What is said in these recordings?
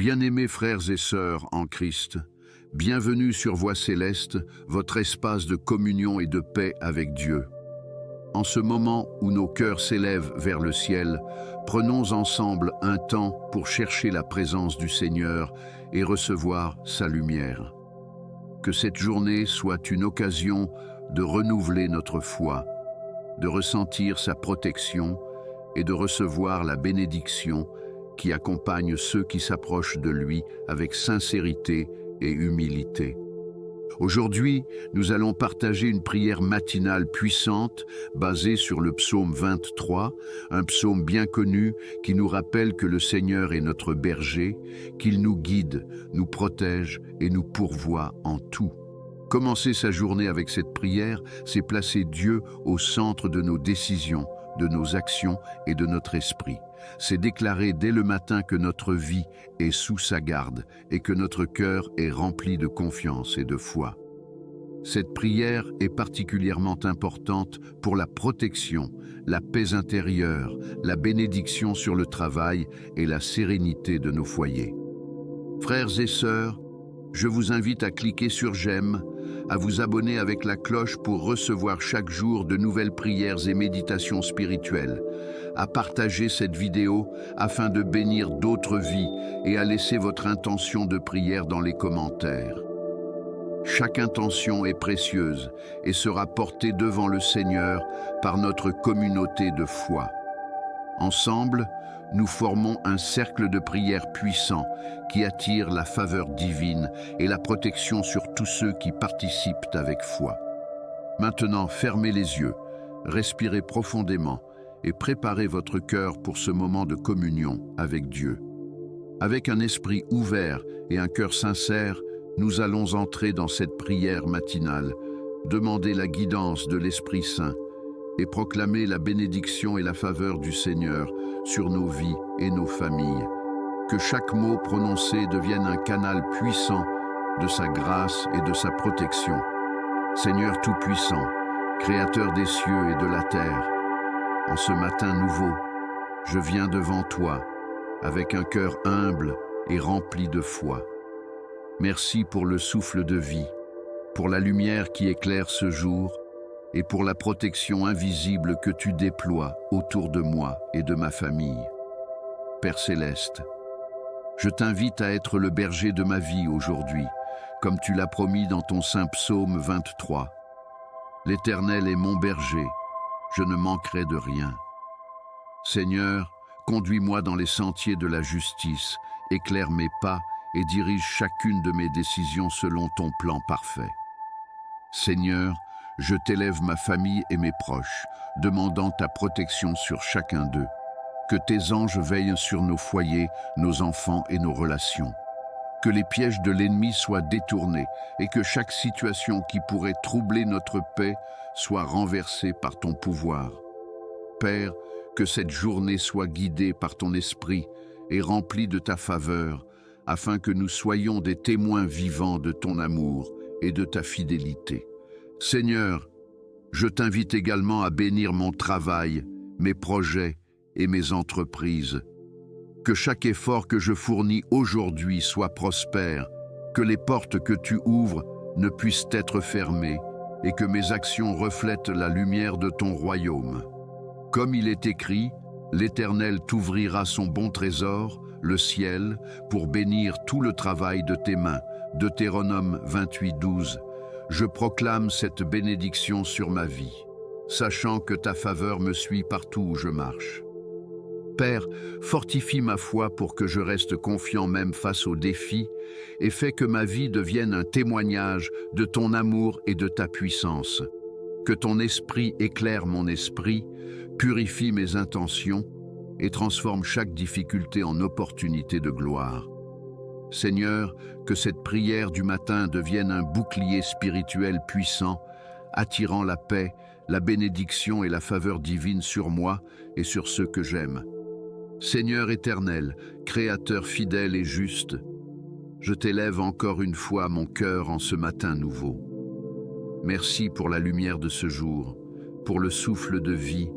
Bien-aimés frères et sœurs en Christ, bienvenue sur Voix Céleste, votre espace de communion et de paix avec Dieu. En ce moment où nos cœurs s'élèvent vers le ciel, prenons ensemble un temps pour chercher la présence du Seigneur et recevoir sa lumière. Que cette journée soit une occasion de renouveler notre foi, de ressentir sa protection et de recevoir la bénédiction qui accompagne ceux qui s'approchent de lui avec sincérité et humilité. Aujourd'hui, nous allons partager une prière matinale puissante basée sur le psaume 23, un psaume bien connu qui nous rappelle que le Seigneur est notre berger, qu'il nous guide, nous protège et nous pourvoit en tout. Commencer sa journée avec cette prière, c'est placer Dieu au centre de nos décisions, de nos actions et de notre esprit. C'est déclarer dès le matin que notre vie est sous sa garde et que notre cœur est rempli de confiance et de foi. Cette prière est particulièrement importante pour la protection, la paix intérieure, la bénédiction sur le travail et la sérénité de nos foyers. Frères et sœurs, je vous invite à cliquer sur j'aime, à vous abonner avec la cloche pour recevoir chaque jour de nouvelles prières et méditations spirituelles, à partager cette vidéo afin de bénir d'autres vies et à laisser votre intention de prière dans les commentaires. Chaque intention est précieuse et sera portée devant le Seigneur par notre communauté de foi. Ensemble, nous formons un cercle de prière puissant qui attire la faveur divine et la protection sur tous ceux qui participent avec foi. Maintenant, fermez les yeux, respirez profondément et préparez votre cœur pour ce moment de communion avec Dieu. Avec un esprit ouvert et un cœur sincère, nous allons entrer dans cette prière matinale, demander la guidance de l'Esprit Saint et proclamer la bénédiction et la faveur du Seigneur sur nos vies et nos familles. Que chaque mot prononcé devienne un canal puissant de sa grâce et de sa protection. Seigneur Tout-Puissant, Créateur des cieux et de la terre, en ce matin nouveau, je viens devant toi avec un cœur humble et rempli de foi. Merci pour le souffle de vie, pour la lumière qui éclaire ce jour et pour la protection invisible que tu déploies autour de moi et de ma famille. Père Céleste, je t'invite à être le berger de ma vie aujourd'hui, comme tu l'as promis dans ton saint psaume 23. L'Éternel est mon berger, je ne manquerai de rien. Seigneur, conduis-moi dans les sentiers de la justice, éclaire mes pas et dirige chacune de mes décisions selon ton plan parfait. Seigneur, je t'élève ma famille et mes proches, demandant ta protection sur chacun d'eux. Que tes anges veillent sur nos foyers, nos enfants et nos relations. Que les pièges de l'ennemi soient détournés et que chaque situation qui pourrait troubler notre paix soit renversée par ton pouvoir. Père, que cette journée soit guidée par ton esprit et remplie de ta faveur, afin que nous soyons des témoins vivants de ton amour et de ta fidélité. Seigneur, je t'invite également à bénir mon travail, mes projets et mes entreprises. Que chaque effort que je fournis aujourd'hui soit prospère, que les portes que tu ouvres ne puissent être fermées et que mes actions reflètent la lumière de ton royaume. Comme il est écrit, l'Éternel t'ouvrira son bon trésor, le ciel, pour bénir tout le travail de tes mains. Deutéronome 28:12. Je proclame cette bénédiction sur ma vie, sachant que ta faveur me suit partout où je marche. Père, fortifie ma foi pour que je reste confiant même face aux défis et fais que ma vie devienne un témoignage de ton amour et de ta puissance. Que ton esprit éclaire mon esprit, purifie mes intentions et transforme chaque difficulté en opportunité de gloire. Seigneur, que cette prière du matin devienne un bouclier spirituel puissant, attirant la paix, la bénédiction et la faveur divine sur moi et sur ceux que j'aime. Seigneur éternel, Créateur fidèle et juste, je t'élève encore une fois mon cœur en ce matin nouveau. Merci pour la lumière de ce jour, pour le souffle de vie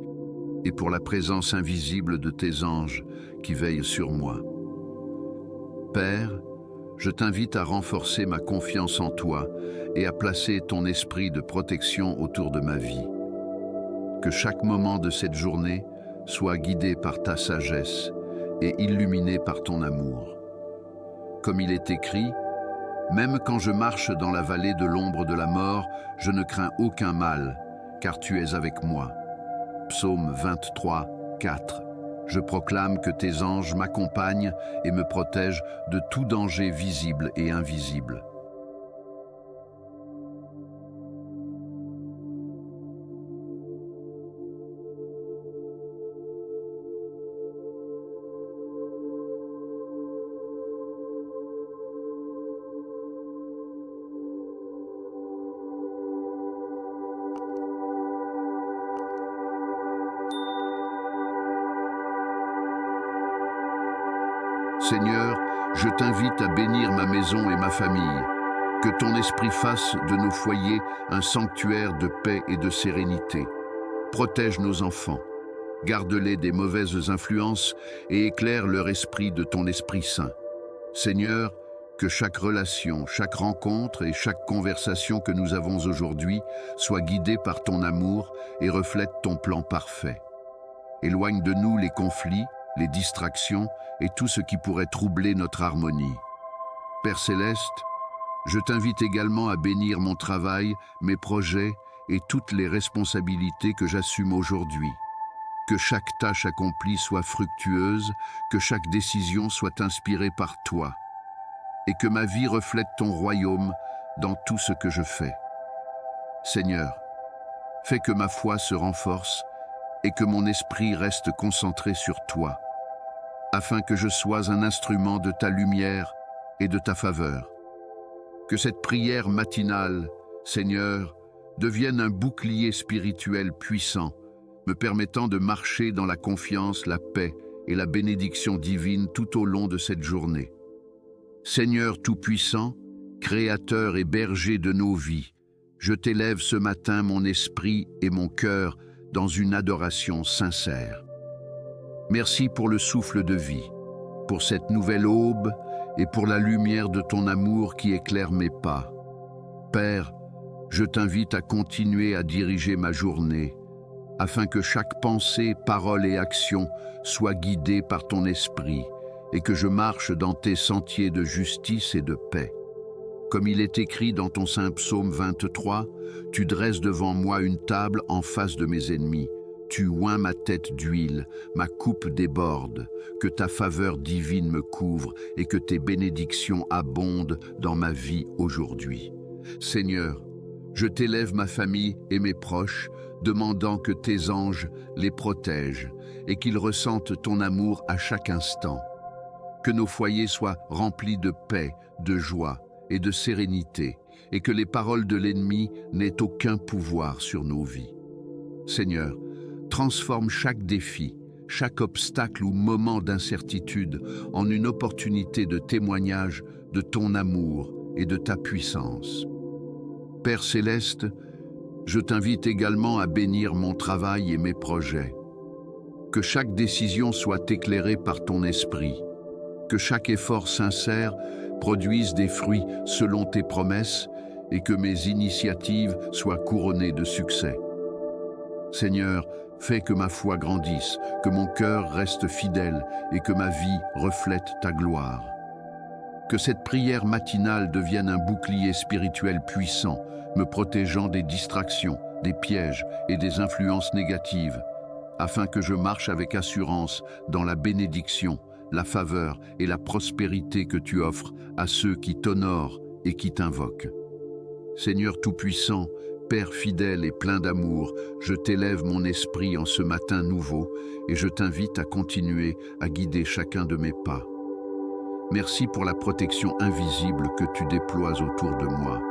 et pour la présence invisible de tes anges qui veillent sur moi. Père, je t'invite à renforcer ma confiance en toi et à placer ton esprit de protection autour de ma vie. Que chaque moment de cette journée soit guidé par ta sagesse et illuminé par ton amour. Comme il est écrit, même quand je marche dans la vallée de l'ombre de la mort, je ne crains aucun mal, car tu es avec moi. Psaume 23, 4. Je proclame que tes anges m'accompagnent et me protègent de tout danger visible et invisible. Seigneur, je t'invite à bénir ma maison et ma famille. Que ton esprit fasse de nos foyers un sanctuaire de paix et de sérénité. Protège nos enfants, garde-les des mauvaises influences et éclaire leur esprit de ton Esprit Saint. Seigneur, que chaque relation, chaque rencontre et chaque conversation que nous avons aujourd'hui soit guidée par ton amour et reflète ton plan parfait. Éloigne de nous les conflits, les distractions et tout ce qui pourrait troubler notre harmonie. Père Céleste, je t'invite également à bénir mon travail, mes projets et toutes les responsabilités que j'assume aujourd'hui. Que chaque tâche accomplie soit fructueuse, que chaque décision soit inspirée par toi, et que ma vie reflète ton royaume dans tout ce que je fais. Seigneur, fais que ma foi se renforce et que mon esprit reste concentré sur toi, afin que je sois un instrument de ta lumière et de ta faveur. Que cette prière matinale, Seigneur, devienne un bouclier spirituel puissant, me permettant de marcher dans la confiance, la paix et la bénédiction divine tout au long de cette journée. Seigneur Tout-Puissant, Créateur et berger de nos vies, je t'élève ce matin mon esprit et mon cœur dans une adoration sincère. Merci pour le souffle de vie, pour cette nouvelle aube et pour la lumière de ton amour qui éclaire mes pas. Père, je t'invite à continuer à diriger ma journée, afin que chaque pensée, parole et action soit guidée par ton esprit et que je marche dans tes sentiers de justice et de paix. Comme il est écrit dans ton saint psaume 23, tu dresses devant moi une table en face de mes ennemis. Tu oins ma tête d'huile, ma coupe déborde, que ta faveur divine me couvre et que tes bénédictions abondent dans ma vie aujourd'hui. Seigneur, je t'élève ma famille et mes proches, demandant que tes anges les protègent et qu'ils ressentent ton amour à chaque instant. Que nos foyers soient remplis de paix, de joie et de sérénité, et que les paroles de l'ennemi n'aient aucun pouvoir sur nos vies. Seigneur, transforme chaque défi, chaque obstacle ou moment d'incertitude en une opportunité de témoignage de ton amour et de ta puissance. Père Céleste, je t'invite également à bénir mon travail et mes projets. Que chaque décision soit éclairée par ton esprit, que chaque effort sincère produise des fruits selon tes promesses et que mes initiatives soient couronnées de succès. Seigneur, fais que ma foi grandisse, que mon cœur reste fidèle et que ma vie reflète ta gloire. Que cette prière matinale devienne un bouclier spirituel puissant, me protégeant des distractions, des pièges et des influences négatives, afin que je marche avec assurance dans la bénédiction, la faveur et la prospérité que tu offres à ceux qui t'honorent et qui t'invoquent. Seigneur Tout-Puissant, Père fidèle et plein d'amour, je t'élève mon esprit en ce matin nouveau et je t'invite à continuer à guider chacun de mes pas. Merci pour la protection invisible que tu déploies autour de moi,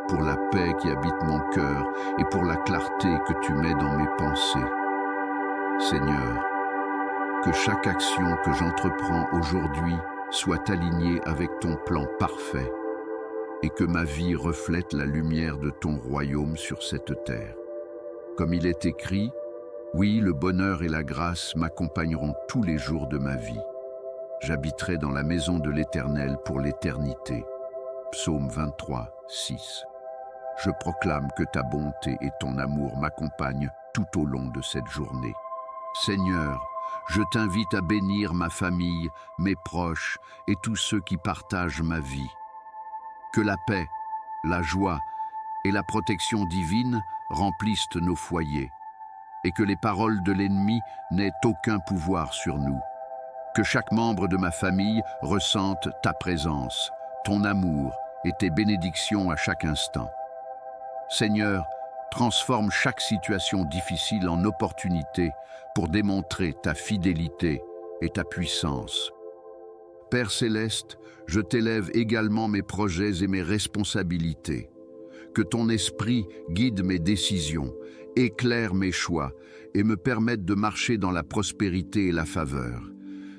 pour la paix qui habite mon cœur et pour la clarté que tu mets dans mes pensées. Seigneur, que chaque action que j'entreprends aujourd'hui soit alignée avec ton plan parfait et que ma vie reflète la lumière de ton royaume sur cette terre. Comme il est écrit, oui, le bonheur et la grâce m'accompagneront tous les jours de ma vie. J'habiterai dans la maison de l'Éternel pour l'éternité. Psaume 23, 6. Je proclame que ta bonté et ton amour m'accompagnent tout au long de cette journée. Seigneur, je t'invite à bénir ma famille, mes proches et tous ceux qui partagent ma vie. Que la paix, la joie et la protection divine remplissent nos foyers, et que les paroles de l'ennemi n'aient aucun pouvoir sur nous. Que chaque membre de ma famille ressente ta présence, ton amour et tes bénédictions à chaque instant. Seigneur, transforme chaque situation difficile en opportunité pour démontrer ta fidélité et ta puissance. Père céleste, je t'élève également mes projets et mes responsabilités. Que ton esprit guide mes décisions, éclaire mes choix et me permette de marcher dans la prospérité et la faveur.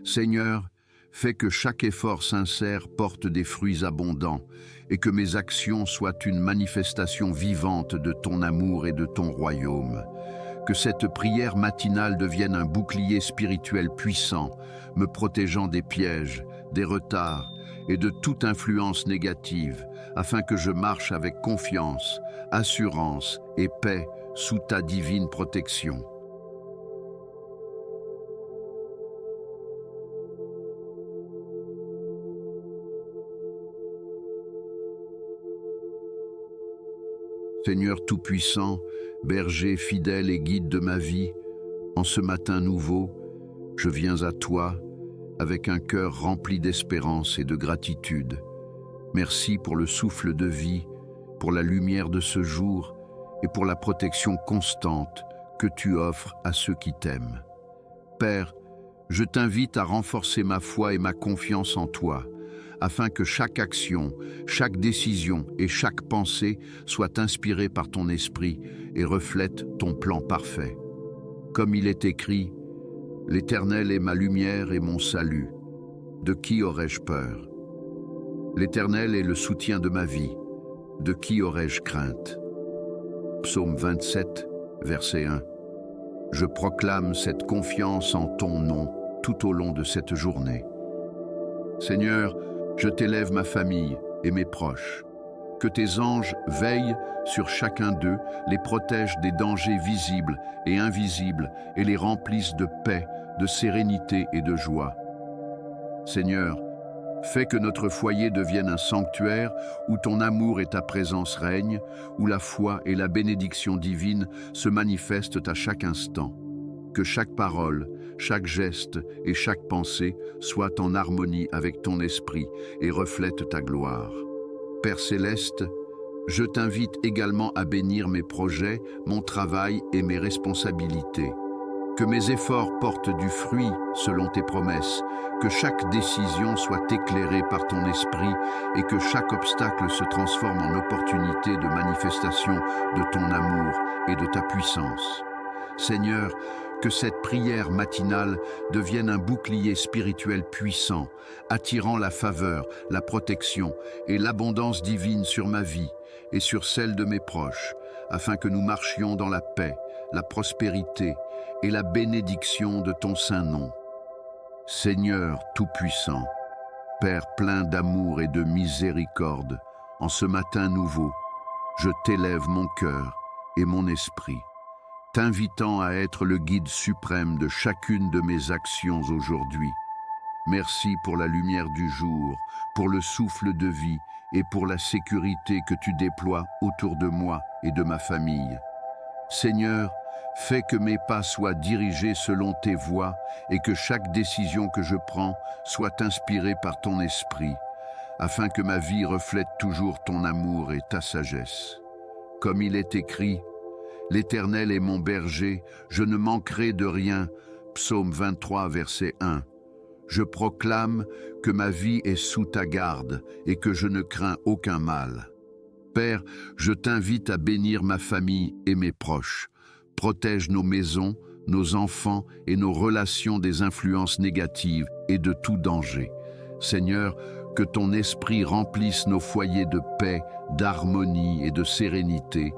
Seigneur, fais que chaque effort sincère porte des fruits abondants et que mes actions soient une manifestation vivante de ton amour et de ton royaume. Que cette prière matinale devienne un bouclier spirituel puissant, me protégeant des pièges, des retards et de toute influence négative, afin que je marche avec confiance, assurance et paix sous ta divine protection. Seigneur Tout-Puissant, berger fidèle et guide de ma vie, en ce matin nouveau, je viens à toi avec un cœur rempli d'espérance et de gratitude. Merci pour le souffle de vie, pour la lumière de ce jour et pour la protection constante que tu offres à ceux qui t'aiment. Père, je t'invite à renforcer ma foi et ma confiance en toi, afin que chaque action, chaque décision et chaque pensée soit inspirée par ton esprit et reflète ton plan parfait. Comme il est écrit, « L'Éternel est ma lumière et mon salut. De qui aurais-je peur? L'Éternel est le soutien de ma vie. De qui aurais-je crainte ?» Psaume 27, verset 1. Je proclame cette confiance en ton nom tout au long de cette journée. Seigneur, je t'élève ma famille et mes proches. Que tes anges veillent sur chacun d'eux, les protègent des dangers visibles et invisibles et les remplissent de paix, de sérénité et de joie. Seigneur, fais que notre foyer devienne un sanctuaire où ton amour et ta présence règnent, où la foi et la bénédiction divine se manifestent à chaque instant. Que chaque parole, chaque geste et chaque pensée soient en harmonie avec ton esprit et reflètent ta gloire. Père céleste, je t'invite également à bénir mes projets, mon travail et mes responsabilités. Que mes efforts portent du fruit selon tes promesses, que chaque décision soit éclairée par ton esprit et que chaque obstacle se transforme en opportunité de manifestation de ton amour et de ta puissance. Seigneur, que cette prière matinale devienne un bouclier spirituel puissant, attirant la faveur, la protection et l'abondance divine sur ma vie et sur celle de mes proches, afin que nous marchions dans la paix, la prospérité et la bénédiction de ton saint nom. Seigneur Tout-Puissant, Père plein d'amour et de miséricorde, en ce matin nouveau, je t'élève mon cœur et mon esprit, t'invitant à être le guide suprême de chacune de mes actions aujourd'hui. Merci pour la lumière du jour, pour le souffle de vie et pour la sécurité que tu déploies autour de moi et de ma famille. Seigneur, fais que mes pas soient dirigés selon tes voies et que chaque décision que je prends soit inspirée par ton esprit, afin que ma vie reflète toujours ton amour et ta sagesse. Comme il est écrit, « L'Éternel est mon berger, je ne manquerai de rien » Psaume 23, verset 1. Je proclame que ma vie est sous ta garde et que je ne crains aucun mal. Père, je t'invite à bénir ma famille et mes proches. Protège nos maisons, nos enfants et nos relations des influences négatives et de tout danger. Seigneur, que ton esprit remplisse nos foyers de paix, d'harmonie et de sérénité,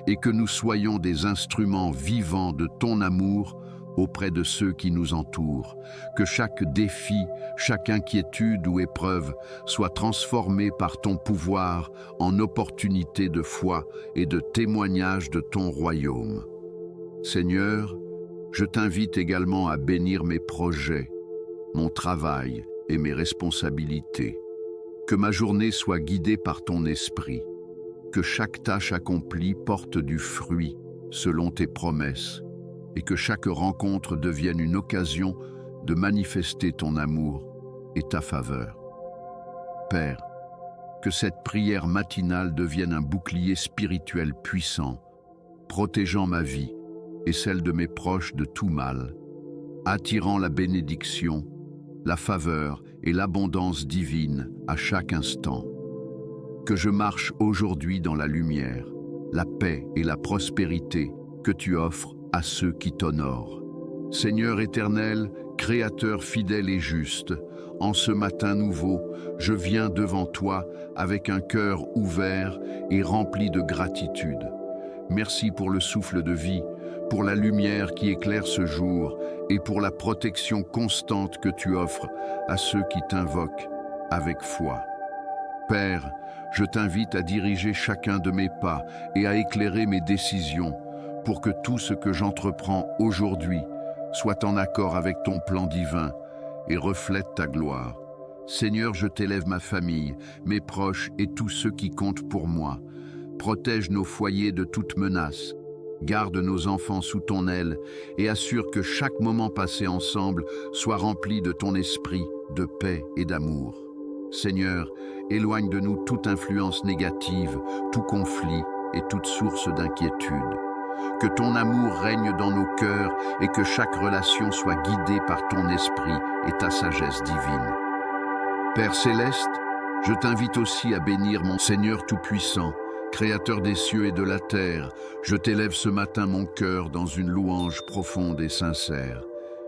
et que nous soyons des instruments vivants de ton amour auprès de ceux qui nous entourent, que chaque défi, chaque inquiétude ou épreuve soit transformé par ton pouvoir en opportunité de foi et de témoignage de ton royaume. Seigneur, je t'invite également à bénir mes projets, mon travail et mes responsabilités. Que ma journée soit guidée par ton esprit, que chaque tâche accomplie porte du fruit selon tes promesses, et que chaque rencontre devienne une occasion de manifester ton amour et ta faveur. Père, que cette prière matinale devienne un bouclier spirituel puissant, protégeant ma vie et celle de mes proches de tout mal, attirant la bénédiction, la faveur et l'abondance divine à chaque instant. Que je marche aujourd'hui dans la lumière, la paix et la prospérité que tu offres à ceux qui t'honorent. Seigneur éternel, Créateur fidèle et juste, en ce matin nouveau, je viens devant toi avec un cœur ouvert et rempli de gratitude. Merci pour le souffle de vie, pour la lumière qui éclaire ce jour et pour la protection constante que tu offres à ceux qui t'invoquent avec foi. Père, je t'invite à diriger chacun de mes pas et à éclairer mes décisions pour que tout ce que j'entreprends aujourd'hui soit en accord avec ton plan divin et reflète ta gloire. Seigneur, je t'élève ma famille, mes proches et tous ceux qui comptent pour moi. Protège nos foyers de toute menace. Garde nos enfants sous ton aile et assure que chaque moment passé ensemble soit rempli de ton esprit, de paix et d'amour. Seigneur, éloigne de nous toute influence négative, tout conflit et toute source d'inquiétude. Que ton amour règne dans nos cœurs et que chaque relation soit guidée par ton esprit et ta sagesse divine. Père céleste, je t'invite aussi à bénir mon Seigneur Tout-Puissant, Créateur des cieux et de la terre. Je t'élève ce matin mon cœur dans une louange profonde et sincère.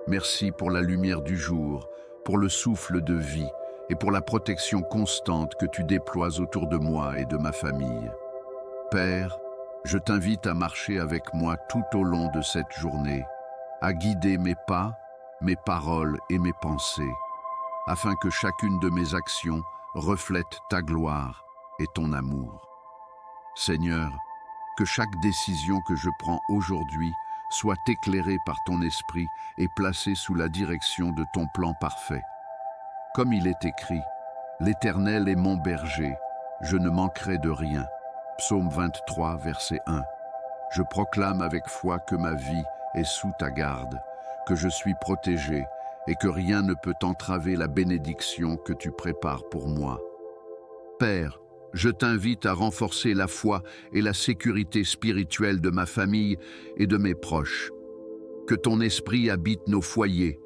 Merci pour la lumière du jour, pour le souffle de vie et pour la protection constante que tu déploies autour de moi et de ma famille. Père, je t'invite à marcher avec moi tout au long de cette journée, à guider mes pas, mes paroles et mes pensées, afin que chacune de mes actions reflète ta gloire et ton amour. Seigneur, que chaque décision que je prends aujourd'hui soit éclairée par ton esprit et placée sous la direction de ton plan parfait. Comme il est écrit, l'Éternel est mon berger, je ne manquerai de rien. Psaume 23, verset 1. Je proclame avec foi que ma vie est sous ta garde, que je suis protégé et que rien ne peut entraver la bénédiction que tu prépares pour moi. Père, je t'invite à renforcer la foi et la sécurité spirituelle de ma famille et de mes proches. Que ton esprit habite nos foyers,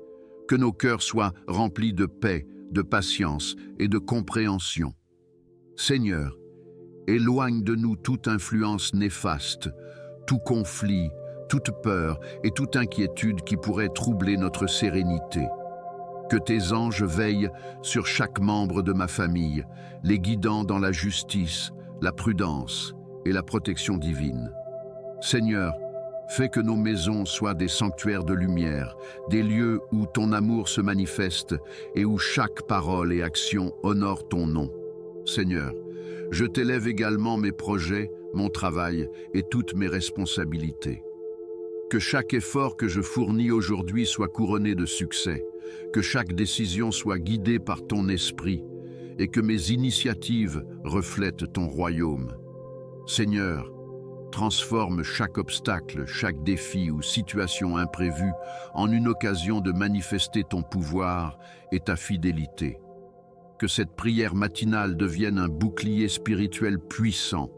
que nos cœurs soient remplis de paix, de patience et de compréhension. Seigneur, éloigne de nous toute influence néfaste, tout conflit, toute peur et toute inquiétude qui pourrait troubler notre sérénité. Que tes anges veillent sur chaque membre de ma famille, les guidant dans la justice, la prudence et la protection divine. Seigneur, fais que nos maisons soient des sanctuaires de lumière, des lieux où ton amour se manifeste et où chaque parole et action honore ton nom. Seigneur, je t'élève également mes projets, mon travail et toutes mes responsabilités. Que chaque effort que je fournis aujourd'hui soit couronné de succès, que chaque décision soit guidée par ton esprit et que mes initiatives reflètent ton royaume. Seigneur, transforme chaque obstacle, chaque défi ou situation imprévue en une occasion de manifester ton pouvoir et ta fidélité. Que cette prière matinale devienne un bouclier spirituel puissant,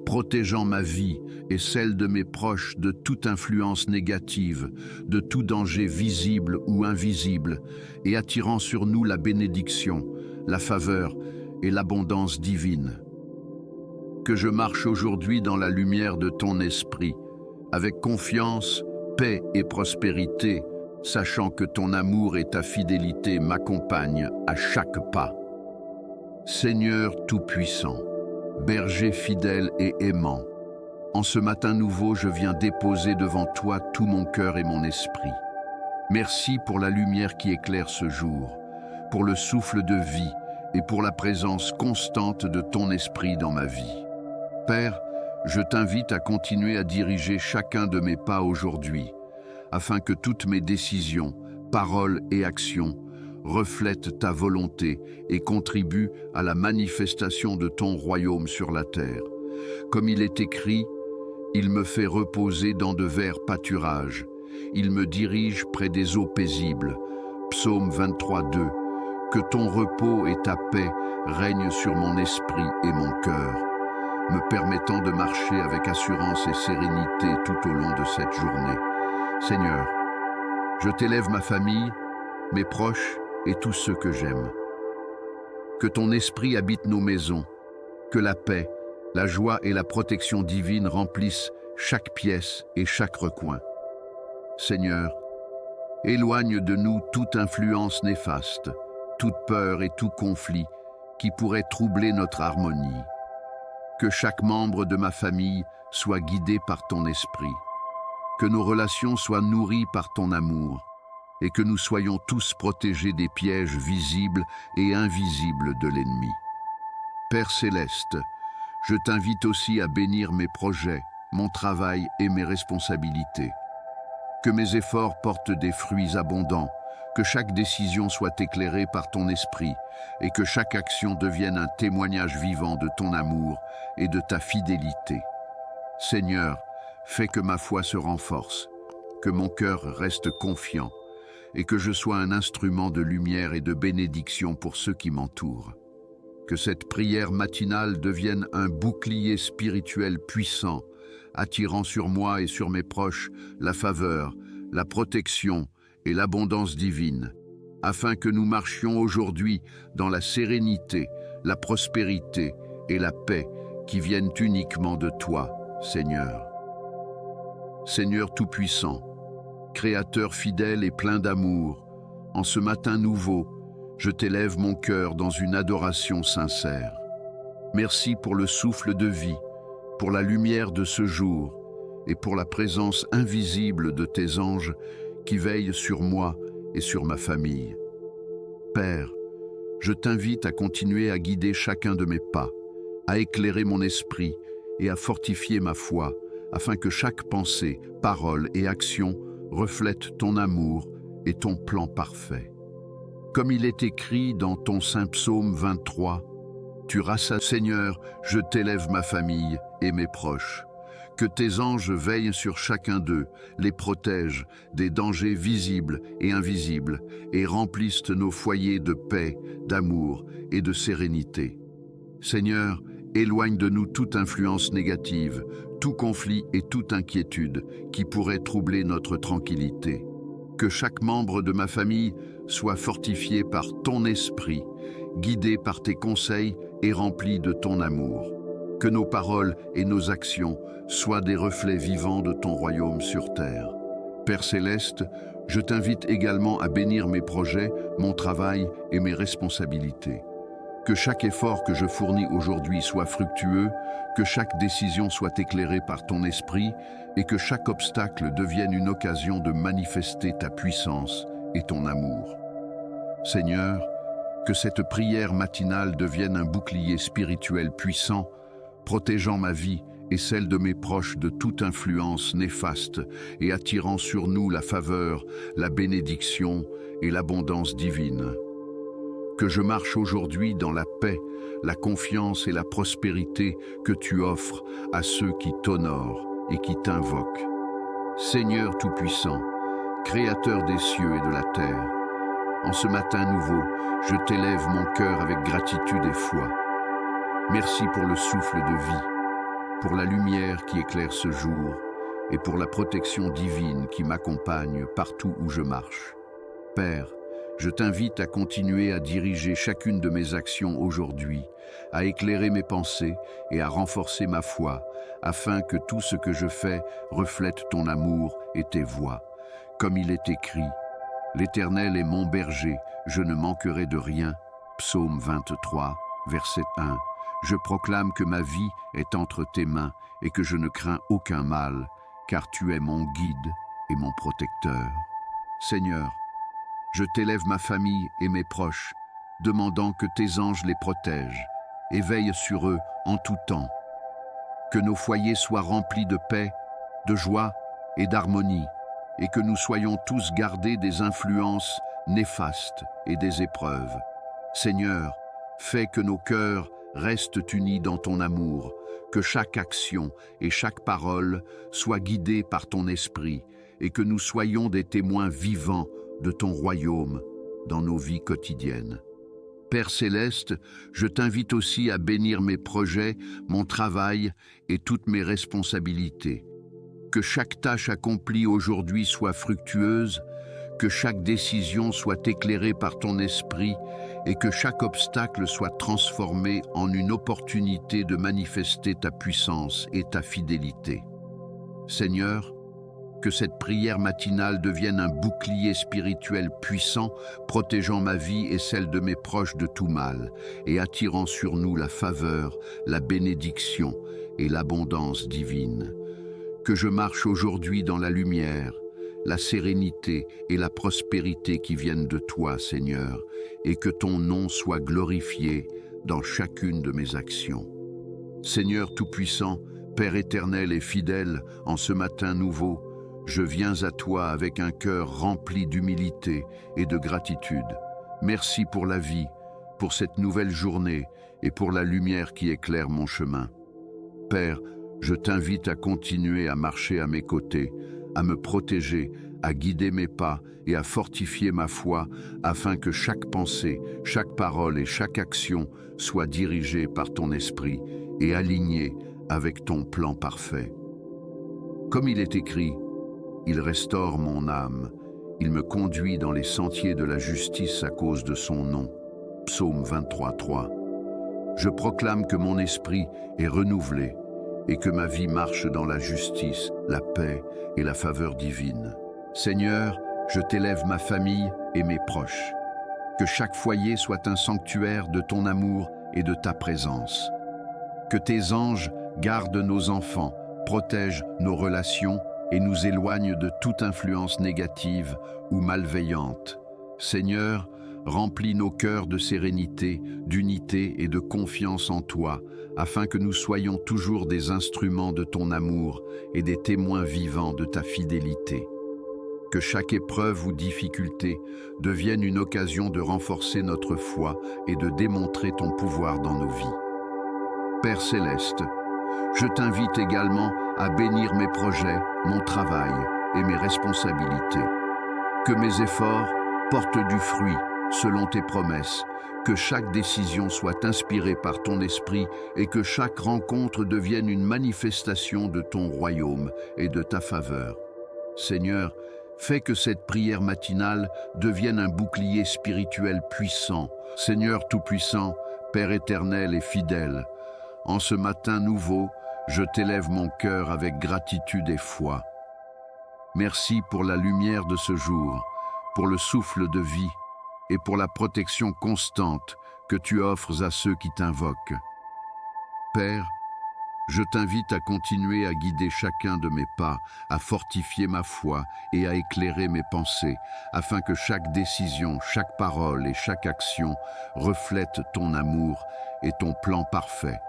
protégeant ma vie et celle de mes proches de toute influence négative, de tout danger visible ou invisible, et attirant sur nous la bénédiction, la faveur et l'abondance divine. Que je marche aujourd'hui dans la lumière de ton esprit, avec confiance, paix et prospérité, sachant que ton amour et ta fidélité m'accompagnent à chaque pas. Seigneur Tout-Puissant, berger fidèle et aimant, en ce matin nouveau, je viens déposer devant toi tout mon cœur et mon esprit. Merci pour la lumière qui éclaire ce jour, pour le souffle de vie et pour la présence constante de ton esprit dans ma vie. Père, je t'invite à continuer à diriger chacun de mes pas aujourd'hui, afin que toutes mes décisions, paroles et actions reflètent ta volonté et contribuent à la manifestation de ton royaume sur la terre. Comme il est écrit, il me fait reposer dans de verts pâturages. Il me dirige près des eaux paisibles. Psaume 23:2. Que ton repos et ta paix règnent sur mon esprit et mon cœur, me permettant de marcher avec assurance et sérénité tout au long de cette journée. Seigneur, je t'élève ma famille, mes proches et tous ceux que j'aime. Que ton esprit habite nos maisons, que la paix, la joie et la protection divine remplissent chaque pièce et chaque recoin. Seigneur, éloigne de nous toute influence néfaste, toute peur et tout conflit qui pourrait troubler notre harmonie. Que chaque membre de ma famille soit guidé par ton esprit, que nos relations soient nourries par ton amour et que nous soyons tous protégés des pièges visibles et invisibles de l'ennemi. Père céleste, je t'invite aussi à bénir mes projets, mon travail et mes responsabilités. Que mes efforts portent des fruits abondants, que chaque décision soit éclairée par ton esprit et que chaque action devienne un témoignage vivant de ton amour et de ta fidélité. Seigneur, fais que ma foi se renforce, que mon cœur reste confiant et que je sois un instrument de lumière et de bénédiction pour ceux qui m'entourent. Que cette prière matinale devienne un bouclier spirituel puissant, attirant sur moi et sur mes proches la faveur, la protection et l'abondance divine, afin que nous marchions aujourd'hui dans la sérénité, la prospérité et la paix qui viennent uniquement de toi, Seigneur. Seigneur Tout-Puissant, Créateur fidèle et plein d'amour, en ce matin nouveau, je t'élève mon cœur dans une adoration sincère. Merci pour le souffle de vie, pour la lumière de ce jour et pour la présence invisible de tes anges qui veillent sur moi et sur ma famille. Père, je t'invite à continuer à guider chacun de mes pas, à éclairer mon esprit et à fortifier ma foi, afin que chaque pensée, parole et action reflète ton amour et ton plan parfait. Comme il est écrit dans ton saint psaume 23, tu rassasies, Seigneur, je t'élève ma famille et mes proches. Que tes anges veillent sur chacun d'eux, les protègent des dangers visibles et invisibles et remplissent nos foyers de paix, d'amour et de sérénité. Seigneur, éloigne de nous toute influence négative, tout conflit et toute inquiétude qui pourrait troubler notre tranquillité. Que chaque membre de ma famille soit fortifié par ton esprit, guidé par tes conseils et rempli de ton amour. Que nos paroles et nos actions soient des reflets vivants de ton royaume sur terre. Père céleste, je t'invite également à bénir mes projets, mon travail et mes responsabilités. Que chaque effort que je fournis aujourd'hui soit fructueux, que chaque décision soit éclairée par ton esprit et que chaque obstacle devienne une occasion de manifester ta puissance et ton amour. Seigneur, que cette prière matinale devienne un bouclier spirituel puissant, protégeant ma vie et celle de mes proches de toute influence néfaste et attirant sur nous la faveur, la bénédiction et l'abondance divine. Que je marche aujourd'hui dans la paix, la confiance et la prospérité que tu offres à ceux qui t'honorent et qui t'invoquent. Seigneur Tout-Puissant, Créateur des cieux et de la terre, en ce matin nouveau, je t'élève mon cœur avec gratitude et foi. Merci pour le souffle de vie, pour la lumière qui éclaire ce jour et pour la protection divine qui m'accompagne partout où je marche. Père, je t'invite à continuer à diriger chacune de mes actions aujourd'hui, à éclairer mes pensées et à renforcer ma foi, afin que tout ce que je fais reflète ton amour et tes voies. Comme il est écrit, « L'Éternel est mon berger, je ne manquerai de rien » Psaume 23, verset 1. Je proclame que ma vie est entre tes mains et que je ne crains aucun mal, car tu es mon guide et mon protecteur. Seigneur, je t'élève ma famille et mes proches, demandant que tes anges les protègent et veillent sur eux en tout temps. Que nos foyers soient remplis de paix, de joie et d'harmonie, et que nous soyons tous gardés des influences néfastes et des épreuves. Seigneur, fais que nos cœurs restent unis dans ton amour, que chaque action et chaque parole soient guidées par ton esprit, et que nous soyons des témoins vivants de ton royaume dans nos vies quotidiennes. Père céleste, je t'invite aussi à bénir mes projets, mon travail et toutes mes responsabilités. Que chaque tâche accomplie aujourd'hui soit fructueuse, que chaque décision soit éclairée par ton esprit et que chaque obstacle soit transformé en une opportunité de manifester ta puissance et ta fidélité. Seigneur, que cette prière matinale devienne un bouclier spirituel puissant, protégeant ma vie et celle de mes proches de tout mal, et attirant sur nous la faveur, la bénédiction et l'abondance divine. Que je marche aujourd'hui dans la lumière, la sérénité et la prospérité qui viennent de toi, Seigneur, et que ton nom soit glorifié dans chacune de mes actions. Seigneur Tout-Puissant, Père éternel et fidèle, en ce matin nouveau, je viens à toi avec un cœur rempli d'humilité et de gratitude. Merci pour la vie, pour cette nouvelle journée et pour la lumière qui éclaire mon chemin. Père, je t'invite à continuer à marcher à mes côtés, à me protéger, à guider mes pas et à fortifier ma foi afin que chaque pensée, chaque parole et chaque action soit dirigée par ton esprit et alignée avec ton plan parfait. Comme il est écrit, il restaure mon âme, il me conduit dans les sentiers de la justice à cause de son nom. Psaume 23:3. Je proclame que mon esprit est renouvelé et que ma vie marche dans la justice, la paix et la faveur divine. Seigneur, je t'élève ma famille et mes proches. Que chaque foyer soit un sanctuaire de ton amour et de ta présence. Que tes anges gardent nos enfants, protègent nos relations et nous éloignent de toute influence négative ou malveillante. Seigneur, remplis nos cœurs de sérénité, d'unité et de confiance en toi, afin que nous soyons toujours des instruments de ton amour et des témoins vivants de ta fidélité. Que chaque épreuve ou difficulté devienne une occasion de renforcer notre foi et de démontrer ton pouvoir dans nos vies. Père céleste, je t'invite également à bénir mes projets, mon travail et mes responsabilités. Que mes efforts portent du fruit selon tes promesses, que chaque décision soit inspirée par ton esprit et que chaque rencontre devienne une manifestation de ton royaume et de ta faveur. Seigneur, fais que cette prière matinale devienne un bouclier spirituel puissant. Seigneur Tout-Puissant, Père éternel et fidèle, en ce matin nouveau, je t'élève mon cœur avec gratitude et foi. Merci pour la lumière de ce jour, pour le souffle de vie et pour la protection constante que tu offres à ceux qui t'invoquent. Père, je t'invite à continuer à guider chacun de mes pas, à fortifier ma foi et à éclairer mes pensées, afin que chaque décision, chaque parole et chaque action reflètent ton amour et ton plan parfait.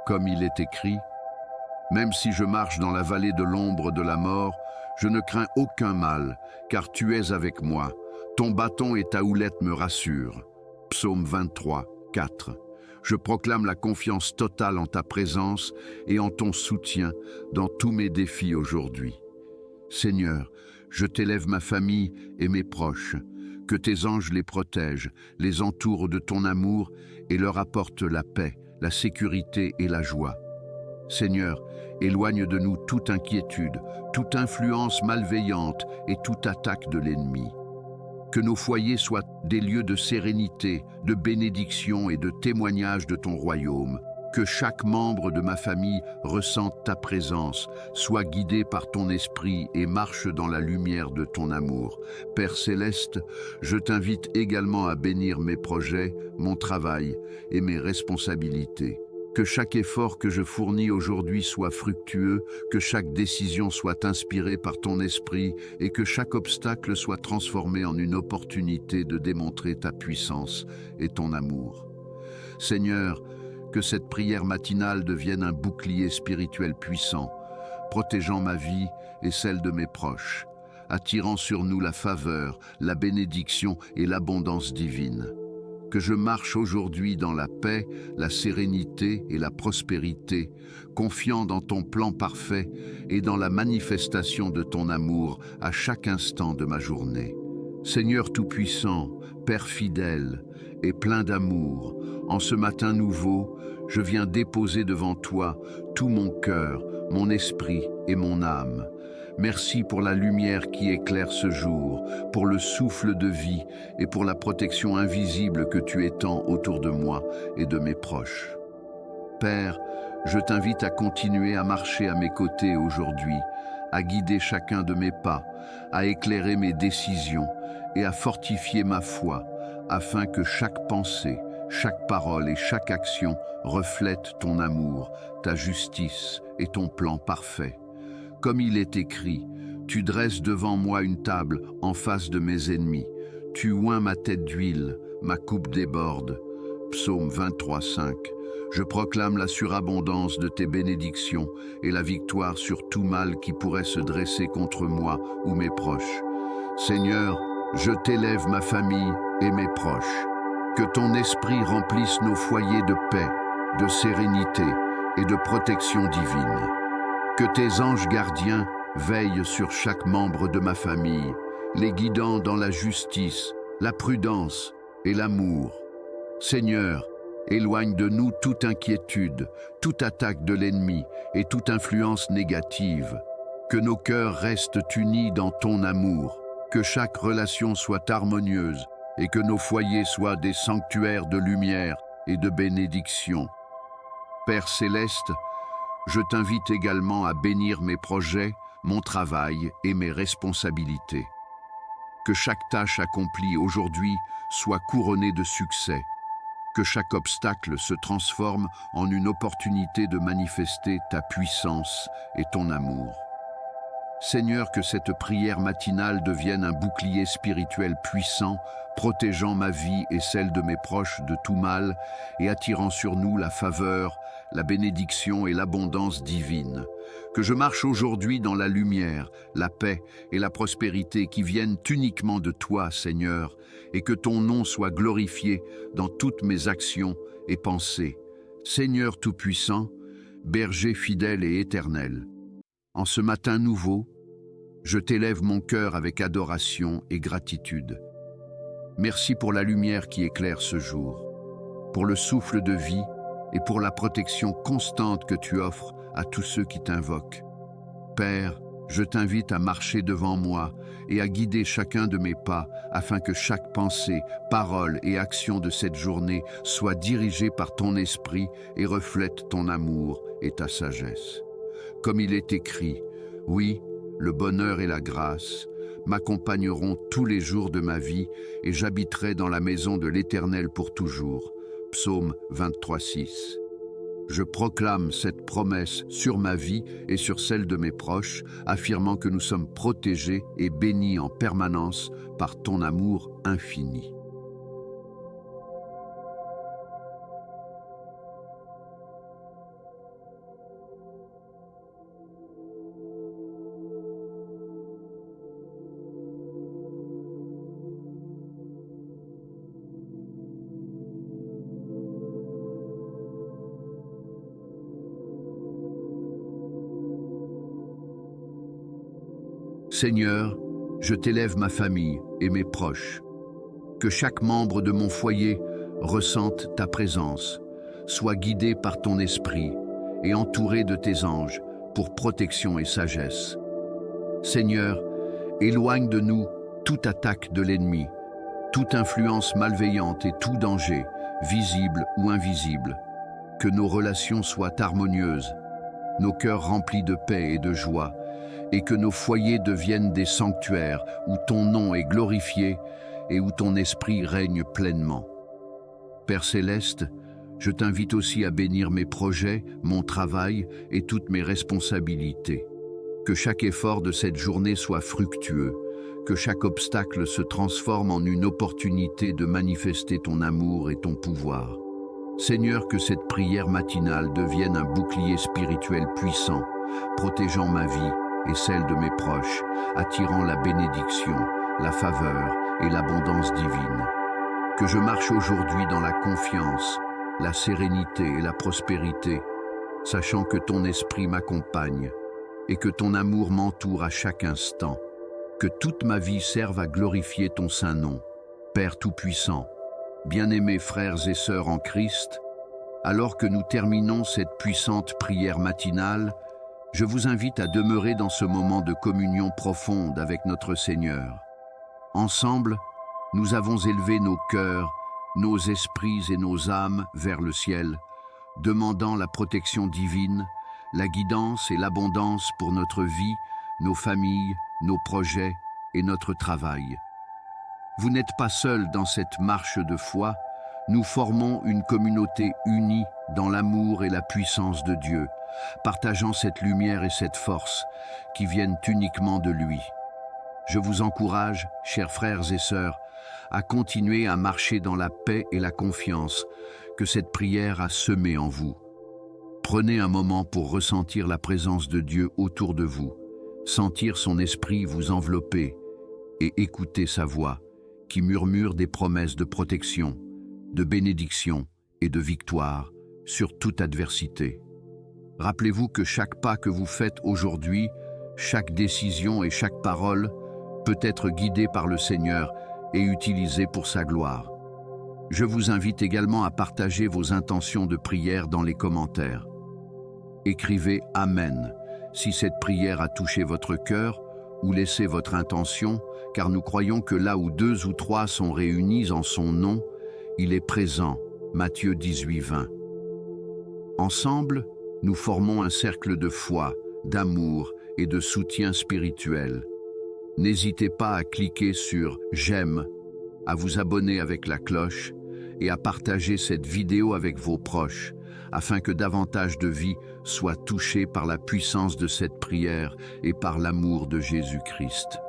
Comme il est écrit, « Même si je marche dans la vallée de l'ombre de la mort, je ne crains aucun mal, car tu es avec moi. Ton bâton et ta houlette me rassurent. » Psaume 23, 4. Je proclame la confiance totale en ta présence et en ton soutien dans tous mes défis aujourd'hui. Seigneur, je t'élève ma famille et mes proches. Que tes anges les protègent, les entourent de ton amour et leur apportent la paix, la sécurité et la joie. Seigneur, éloigne de nous toute inquiétude, toute influence malveillante et toute attaque de l'ennemi. Que nos foyers soient des lieux de sérénité, de bénédiction et de témoignage de ton royaume. Que chaque membre de ma famille ressente ta présence, soit guidé par ton esprit et marche dans la lumière de ton amour. Père céleste, je t'invite également à bénir mes projets, mon travail et mes responsabilités. Que chaque effort que je fournis aujourd'hui soit fructueux, que chaque décision soit inspirée par ton esprit et que chaque obstacle soit transformé en une opportunité de démontrer ta puissance et ton amour. Seigneur, que cette prière matinale devienne un bouclier spirituel puissant, protégeant ma vie et celle de mes proches, attirant sur nous la faveur, la bénédiction et l'abondance divine. Que je marche aujourd'hui dans la paix, la sérénité et la prospérité, confiant dans ton plan parfait et dans la manifestation de ton amour à chaque instant de ma journée. Seigneur Tout-Puissant, Père fidèle et plein d'amour, en ce matin nouveau, je viens déposer devant toi tout mon cœur, mon esprit et mon âme. Merci pour la lumière qui éclaire ce jour, pour le souffle de vie et pour la protection invisible que tu étends autour de moi et de mes proches. Père, je t'invite à continuer à marcher à mes côtés aujourd'hui, à guider chacun de mes pas, à éclairer mes décisions et à fortifier ma foi, afin que chaque pensée, chaque parole et chaque action reflètent ton amour, ta justice et ton plan parfait. Comme il est écrit, tu dresses devant moi une table en face de mes ennemis. Tu oins ma tête d'huile, ma coupe déborde. Psaume 23:5. Je proclame la surabondance de tes bénédictions et la victoire sur tout mal qui pourrait se dresser contre moi ou mes proches. Seigneur, je t'élève ma famille et mes proches. Que ton esprit remplisse nos foyers de paix, de sérénité et de protection divine. Que tes anges gardiens veillent sur chaque membre de ma famille, les guidant dans la justice, la prudence et l'amour. Seigneur, éloigne de nous toute inquiétude, toute attaque de l'ennemi et toute influence négative. Que nos cœurs restent unis dans ton amour, que chaque relation soit harmonieuse et que nos foyers soient des sanctuaires de lumière et de bénédiction. Père céleste, je t'invite également à bénir mes projets, mon travail et mes responsabilités. Que chaque tâche accomplie aujourd'hui soit couronnée de succès. Que chaque obstacle se transforme en une opportunité de manifester ta puissance et ton amour. Seigneur, que cette prière matinale devienne un bouclier spirituel puissant, protégeant ma vie et celle de mes proches de tout mal et attirant sur nous la faveur, la bénédiction et l'abondance divine. Que je marche aujourd'hui dans la lumière, la paix et la prospérité qui viennent uniquement de toi, Seigneur, et que ton nom soit glorifié dans toutes mes actions et pensées. Seigneur Tout-Puissant, berger fidèle et éternel, en ce matin nouveau, je t'élève mon cœur avec adoration et gratitude. Merci pour la lumière qui éclaire ce jour, pour le souffle de vie et pour la protection constante que tu offres à tous ceux qui t'invoquent. Père, je t'invite à marcher devant moi et à guider chacun de mes pas afin que chaque pensée, parole et action de cette journée soit dirigée par ton esprit et reflète ton amour et ta sagesse. Comme il est écrit, oui, le bonheur et la grâce m'accompagneront tous les jours de ma vie et j'habiterai dans la maison de l'Éternel pour toujours. Psaume 23:6. Je proclame cette promesse sur ma vie et sur celle de mes proches, affirmant que nous sommes protégés et bénis en permanence par ton amour infini. Seigneur, je t'élève ma famille et mes proches. Que chaque membre de mon foyer ressente ta présence, soit guidé par ton esprit et entouré de tes anges pour protection et sagesse. Seigneur, éloigne de nous toute attaque de l'ennemi, toute influence malveillante et tout danger, visible ou invisible. Que nos relations soient harmonieuses, nos cœurs remplis de paix et de joie, et que nos foyers deviennent des sanctuaires où ton nom est glorifié et où ton esprit règne pleinement. Père céleste, Je t'invite aussi à bénir mes projets, mon travail et toutes mes responsabilités. Que chaque effort de cette journée soit fructueux, que chaque obstacle se transforme en une opportunité de manifester ton amour et ton pouvoir. Seigneur, que cette prière matinale devienne un bouclier spirituel puissant, protégeant ma vie et celle de mes proches, attirant la bénédiction, la faveur et l'abondance divine. Que je marche aujourd'hui dans la confiance, la sérénité et la prospérité, sachant que ton esprit m'accompagne et que ton amour m'entoure à chaque instant. Que toute ma vie serve à glorifier ton saint nom, Père Tout-Puissant. Bien-aimés frères et sœurs en Christ, alors que nous terminons cette puissante prière matinale, je vous invite à demeurer dans ce moment de communion profonde avec notre Seigneur. Ensemble, nous avons élevé nos cœurs, nos esprits et nos âmes vers le ciel, demandant la protection divine, la guidance et l'abondance pour notre vie, nos familles, nos projets et notre travail. Vous n'êtes pas seuls dans cette marche de foi, nous formons une communauté unie dans l'amour et la puissance de Dieu, partageant cette lumière et cette force qui viennent uniquement de lui. Je vous encourage, chers frères et sœurs, à continuer à marcher dans la paix et la confiance que cette prière a semée en vous. Prenez un moment pour ressentir la présence de Dieu autour de vous, sentir son esprit vous envelopper et écouter sa voix qui murmure des promesses de protection, de bénédiction et de victoire sur toute adversité. Rappelez-vous que chaque pas que vous faites aujourd'hui, chaque décision et chaque parole peut être guidée par le Seigneur et utilisée pour sa gloire. Je vous invite également à partager vos intentions de prière dans les commentaires. Écrivez « Amen » si cette prière a touché votre cœur ou laissez votre intention, car nous croyons que là où 2 ou 3 sont réunis en son nom, il est présent. Matthieu 18, 20. Ensemble, nous formons un cercle de foi, d'amour et de soutien spirituel. N'hésitez pas à cliquer sur « J'aime », à vous abonner avec la cloche et à partager cette vidéo avec vos proches, afin que davantage de vies soient touchées par la puissance de cette prière et par l'amour de Jésus-Christ.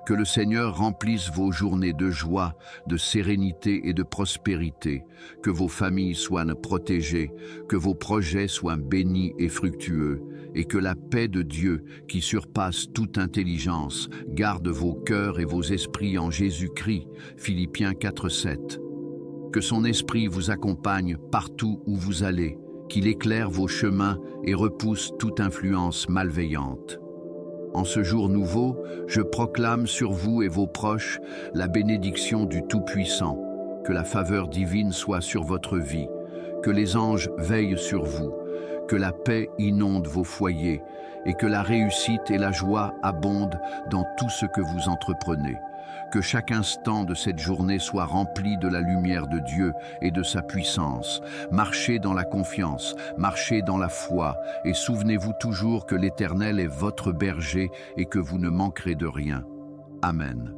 Que le Seigneur remplisse vos journées de joie, de sérénité et de prospérité, que vos familles soient protégées, que vos projets soient bénis et fructueux, et que la paix de Dieu, qui surpasse toute intelligence, garde vos cœurs et vos esprits en Jésus-Christ. Philippiens 4:7. Que son esprit vous accompagne partout où vous allez, qu'il éclaire vos chemins et repousse toute influence malveillante. En ce jour nouveau, je proclame sur vous et vos proches la bénédiction du Tout-Puissant, que la faveur divine soit sur votre vie, que les anges veillent sur vous, que la paix inonde vos foyers et que la réussite et la joie abondent dans tout ce que vous entreprenez. Que chaque instant de cette journée soit rempli de la lumière de Dieu et de sa puissance. Marchez dans la confiance, marchez dans la foi, et souvenez-vous toujours que l'Éternel est votre berger et que vous ne manquerez de rien. Amen.